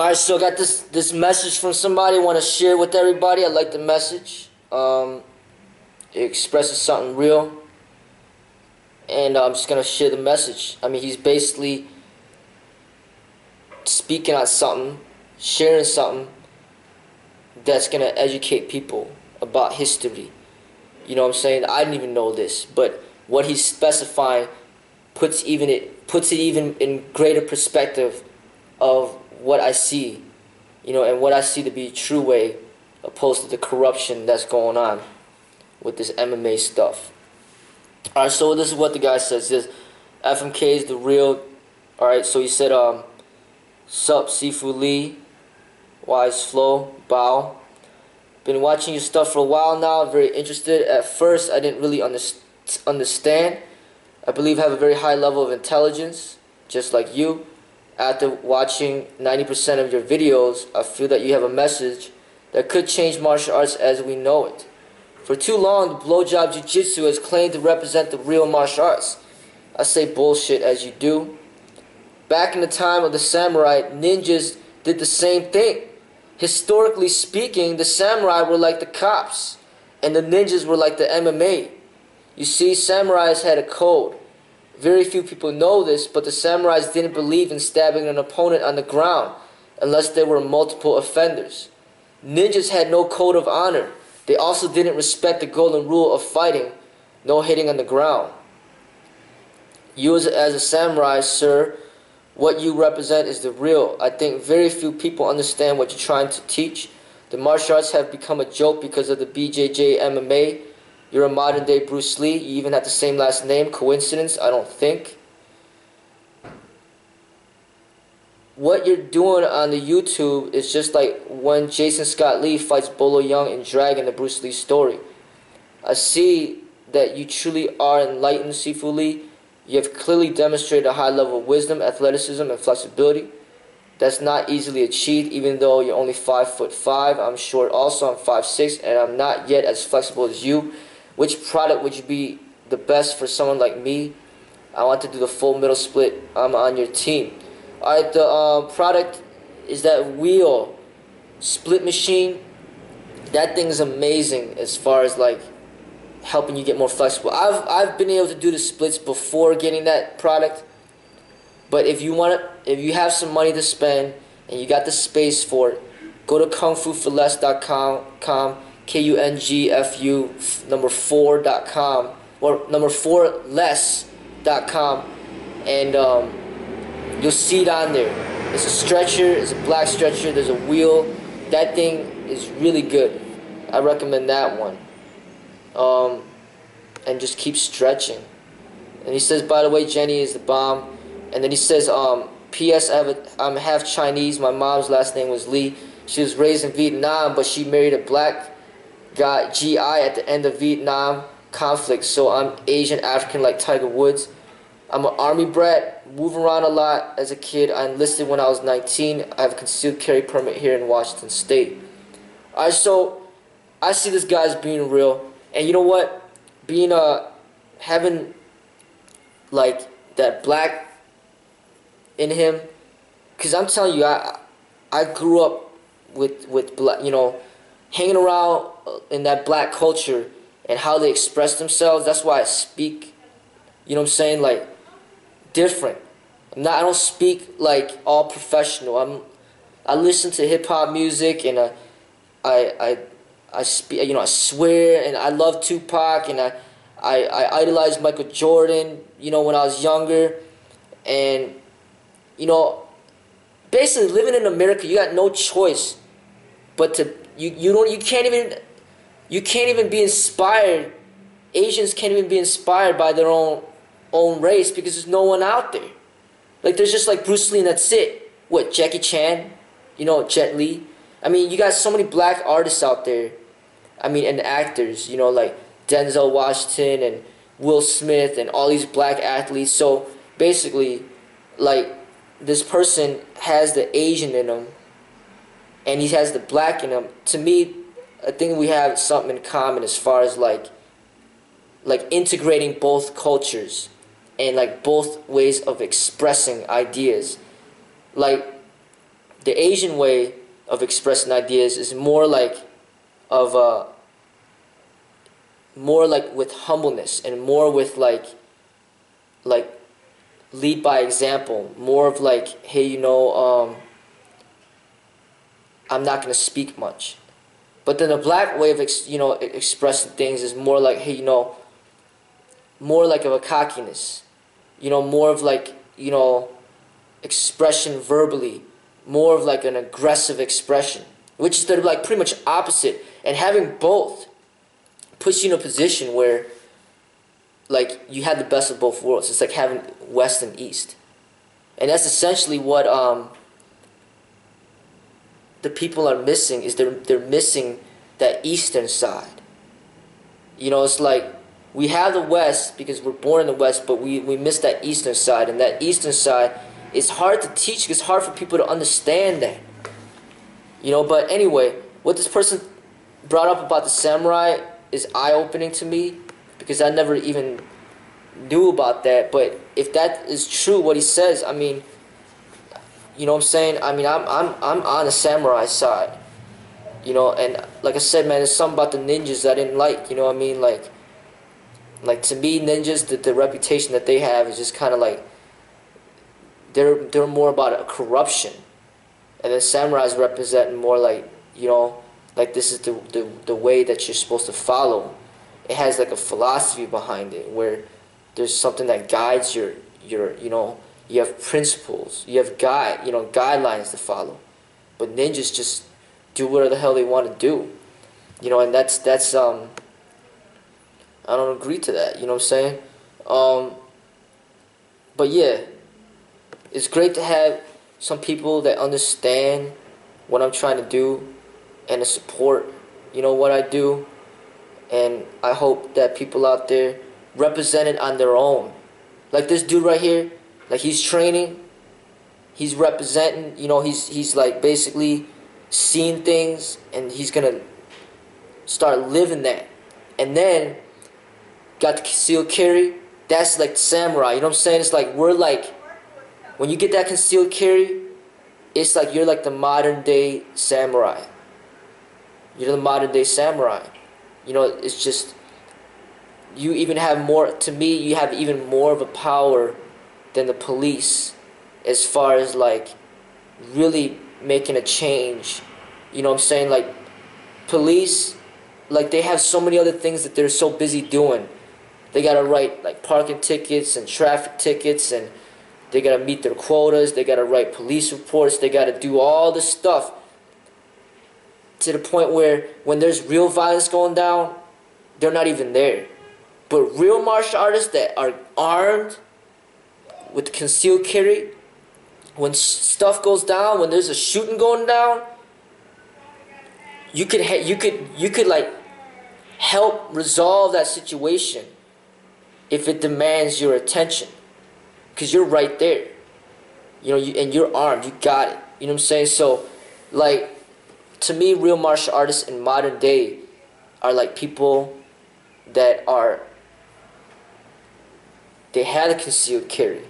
Alright, so I got this message from somebody I want to share with everybody. I like the message. It expresses something real, and I'm just gonna share the message. I mean, he's basically speaking on something, sharing something that's gonna educate people about history. You know what I'm saying? I didn't even know this, but what he's specifying puts it even in greater perspective of what I see, you know, and what I see to be a true way, opposed to the corruption that's going on with this MMA stuff. Alright, so this is what the guy says. This FMK is the real. Alright, so he said, sup, Sifu Lee, Wise Flow, Bow. Been watching your stuff for a while now, very interested. At first, I didn't really understand. I believe I have a very high level of intelligence, just like you. After watching 90% of your videos, I feel that you have a message that could change martial arts as we know it. For too long, the blowjob jiu-jitsu has claimed to represent the real martial arts. I say bullshit as you do. Back in the time of the samurai, ninjas did the same thing. Historically speaking, the samurai were like the cops, and the ninjas were like the MMA. You see, samurais had a code. Very few people know this, but the samurais didn't believe in stabbing an opponent on the ground unless there were multiple offenders. Ninjas had no code of honor. They also didn't respect the golden rule of fighting, no hitting on the ground. You as a samurai, sir, what you represent is the real. I think very few people understand what you're trying to teach. The martial arts have become a joke because of the BJJ MMA. You're a modern day Bruce Lee. You even have the same last name. Coincidence? I don't think. What you're doing on the YouTube is just like when Jason Scott Lee fights Bolo Young in Dragon, the Bruce Lee story. I see that you truly are enlightened, Sifu Lee. You have clearly demonstrated a high level of wisdom, athleticism, and flexibility. That's not easily achieved, even though you're only 5'5". I'm short also, I'm 5'6", and I'm not yet as flexible as you. Which product would you be the best for someone like me? I want to do the full middle split. I'm on your team. Alright, the product is that wheel split machine. That thing is amazing as far as like helping you get more flexible. I've been able to do the splits before getting that product. But if you have some money to spend and you got the space for it, go to kungfuforless.com, KUNGFU number 4.com or number 4less.com, and you'll see it on there. It's a stretcher, it's a black stretcher, there's a wheel. That thing is really good. I recommend that one. And just keep stretching. And he says, by the way, Jenny is the bomb. And then he says, P.S. I'm half Chinese. My mom's last name was Lee. She was raised in Vietnam, but she married a black guy, GI, at the end of Vietnam conflict. So I'm Asian African like Tiger Woods. I'm an army brat, move around a lot as a kid. I enlisted when I was 19. I have a concealed carry permit here in Washington State. Alright, so I see this guy as being real. And you know what? Being having like that black in him, because I'm telling you, I grew up with black, you know, hanging around in that black culture and how they express themselves. That's why I speak, you know what I'm saying, like different. I don't speak like all professional. I listen to hip hop music, and I speak, you know, I swear, and I love Tupac, and I idolized Michael Jordan, you know, when I was younger. And you know, basically living in America, you got no choice but to you can't even be inspired. Asians can't even be inspired by their own race because there's no one out there. Like there's just like Bruce Lee and that's it. What, Jackie Chan, you know, Jet Li. I mean, you got so many black artists out there. I mean, and actors, you know, like Denzel Washington and Will Smith and all these black athletes. So basically, like, this person has the Asian in him and he has the black in him. To me, I think we have something in common as far as like integrating both cultures and like both ways of expressing ideas. Like the Asian way of expressing ideas is more like of more like with humbleness and more with like lead by example, more of like, hey, I'm not going to speak much. But then the black way of expressing things is more like, hey, more like of a cockiness, more of like, expression verbally, more of like an aggressive expression, which is they're like pretty much opposite. And having both puts you in a position where like you have the best of both worlds. It's like having West and East, and that's essentially what the people are missing. Is they're missing that Eastern side. It's like we have the West because we're born in the West, but we miss that Eastern side, and that Eastern side is hard to teach. It's hard for people to understand that. But anyway, what this person brought up about the samurai is eye-opening to me because I never even knew about that. But if that is true, what he says, I mean, you know what I'm saying? I mean, I'm on the samurai side, and like I said, man, there's something about the ninjas I didn't like. You know what I mean? Like to me, ninjas, the reputation that they have is just kind of like they're more about a corruption, and then samurais represent more like like this is the way that you're supposed to follow. It has like a philosophy behind it where there's something that guides your you have principles, you have guidelines to follow. But ninjas just do whatever the hell they want to do. And that's I don't agree to that, you know what I'm saying? But yeah, it's great to have some people that understand what I'm trying to do and to support, what I do. And I hope that people out there represent it on their own. Like this dude right here, like he's training, he's representing, he's like basically seeing things and he's gonna start living that. And then got the concealed carry, that's like the samurai, you know what I'm saying? It's like we're like, when you get that concealed carry, it's like you're like the modern day samurai. You're the modern day samurai. It's just, you even have more, to me, you have even more of a power than the police as far as like really making a change. You know what I'm saying? Like police, like they have so many other things that they're so busy doing. They gotta write like parking tickets and traffic tickets, and they gotta meet their quotas, they gotta write police reports, they gotta do all this stuff to the point where when there's real violence going down, they're not even there. But real martial artists that are armed with concealed carry, when stuff goes down, when there's a shooting going down, you could like help resolve that situation if it demands your attention, because you're right there, and you're armed, you got it. You know what I'm saying? So, like, to me, real martial artists in modern day are like people that they had a concealed carry.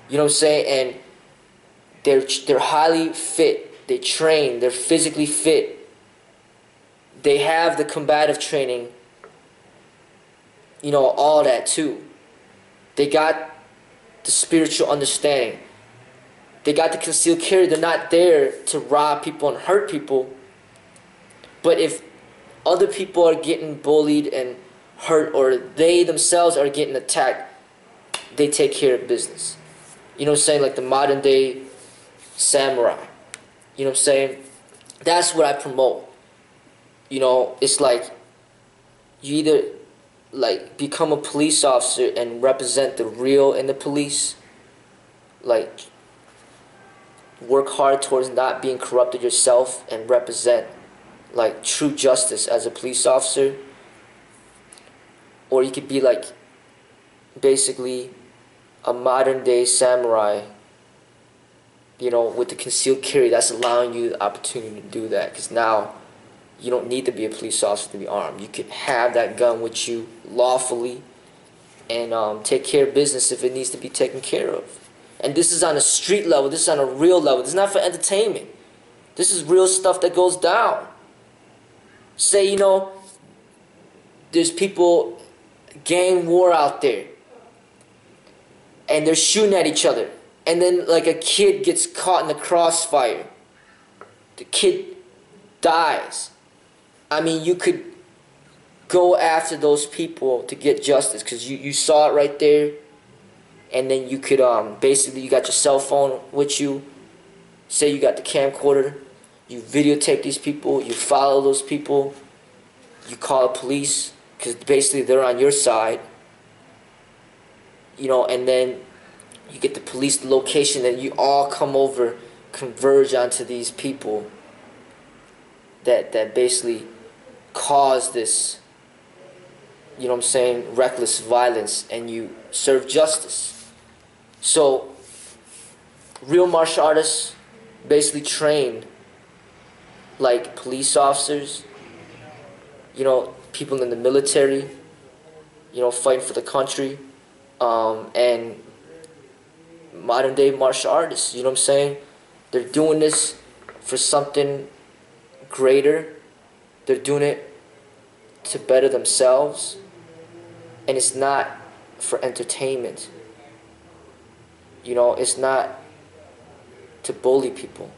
You know what I'm saying? And they're highly fit. They train. They're physically fit. They have the combative training. All that too. They got the spiritual understanding. They got the concealed carry. They're not there to rob people and hurt people. But if other people are getting bullied and hurt, or they themselves are getting attacked, they take care of business. You know what I'm saying? Like the modern day samurai. You know what I'm saying? That's what I promote. It's like you either like become a police officer and represent the real in the police, like work hard towards not being corrupted yourself and represent like true justice as a police officer, or you could be like basically a modern day samurai, with the concealed carry that's allowing you the opportunity to do that, because now you don't need to be a police officer to be armed. You could have that gun with you lawfully and take care of business if it needs to be taken care of. And this is on a street level. This is on a real level. This is not for entertainment. This is real stuff that goes down. Say, you know, there's people, gang war out there, and they're shooting at each other. And then like a kid gets caught in the crossfire. The kid dies. I mean, you could go after those people to get justice because you saw it right there. And then you could basically, you got your cell phone with you. Say you got the camcorder. You videotape these people. You follow those people. You call the police because basically they're on your side. You know, and then you get the police location and you all come over, converge onto these people that basically cause this, you know what I'm saying, reckless violence, and you serve justice. So, real martial artists basically train like police officers, you know, people in the military, you know, fighting for the country, and modern day martial artists, you know what I'm saying? They're doing this for something greater. They're doing it to better themselves, and it's not for entertainment. You know, it's not to bully people.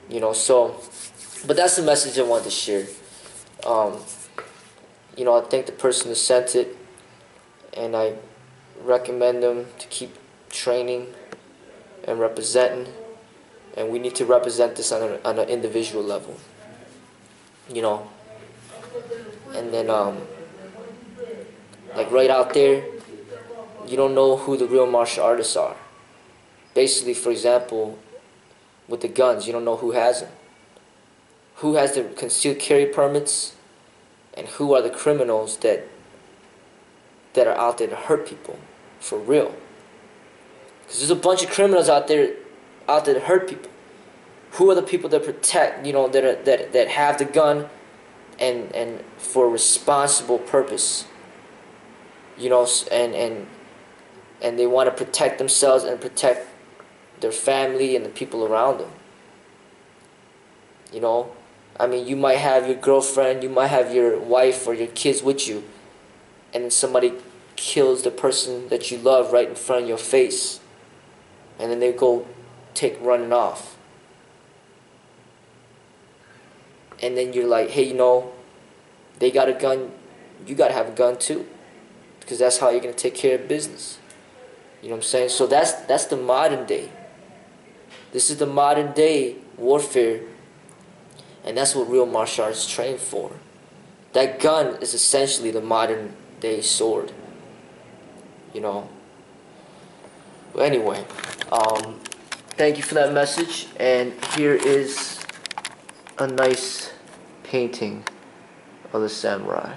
You know, so, but that's the message I wanted to share. You know, I thank the person who sent it, and I recommend them to keep training and representing, and we need to represent this on an individual level. You know, and then like right out there, you don't know who the real martial artists are. Basically, for example, with the guns, you don't know who has them. Who has the concealed carry permits, and who are the criminals that are out there to hurt people, for real. Because there's a bunch of criminals out there to hurt people. Who are the people that protect, you know, that have the gun and for a responsible purpose, you know, and they want to protect themselves and protect their family and the people around them. You know, I mean, you might have your girlfriend, you might have your wife or your kids with you, and then somebody kills the person that you love right in front of your face, and then they go running off. And then you're like, hey, you know, they got a gun, you got to have a gun too, because that's how you're going to take care of business. You know what I'm saying? So that's the modern day. This is the modern day warfare, and that's what real martial arts train for. That gun is essentially the modern day sword. You know. But anyway, thank you for that message, and here is a nice painting of the samurai.